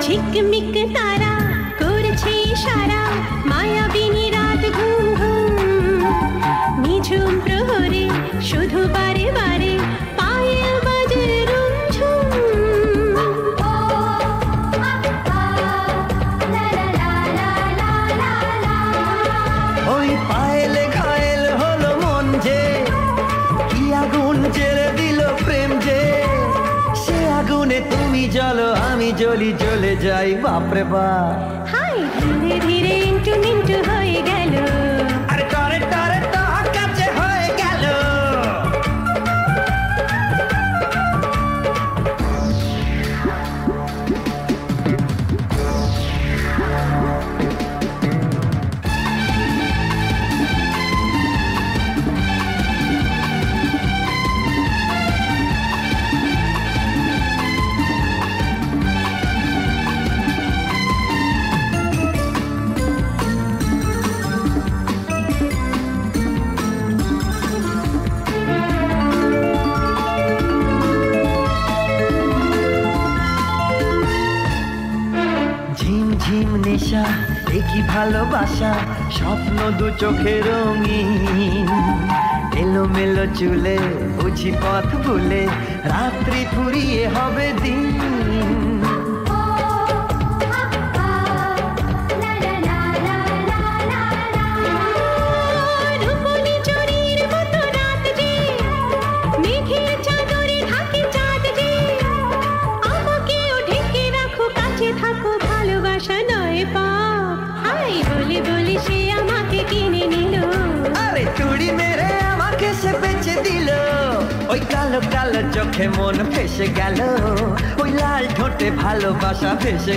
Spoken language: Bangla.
ঝিকমিক তারা করছে ইশারা, মায়াবিনী রাত ঘুম ঘুম। নিঝুম প্রহরে শুধু বারে বারে পায়েল বাজে রুমঝুম। ওই পায়েলে ঘায়েল হলো মন যে, কি আগুন জেলে দিল প্রেম যে। সে আগুনে তুমি জ্বলো আমি জ্বলি, জ্বলে যাই বাপরে বাপ। হাই ধীরে ধীরে ইন্টু মিন্টু হয়ে গেল, আরে টরে টরে তো কাছে হয়ে গেল। ঝিমঝিম নেশা দেখি ভালোবাসা, স্বপ্ন দু চোখে রঙিন। এলোমেলো চুলে বুঝি পথ ভুলে, রাত্রি ফুরিয়ে হবে দিন। রূপনী চুরির মতো রাত যে, মেঘের চাদরে ঢাকে চাঁদ যে। আমাকেও ঢেকে রাখো, কাছে থাকো, ভালোবাসা নয় পাপ। হাই বলে বলে সে আমাকে কিনে নিল, আরে তুড়ি মেরে আমাকে সে বেঁচে দিল। ওই কালো কালো চোখে মন ফেসে গেল, ওই লাল ঠোঁটে ভালোবাসা ভেসে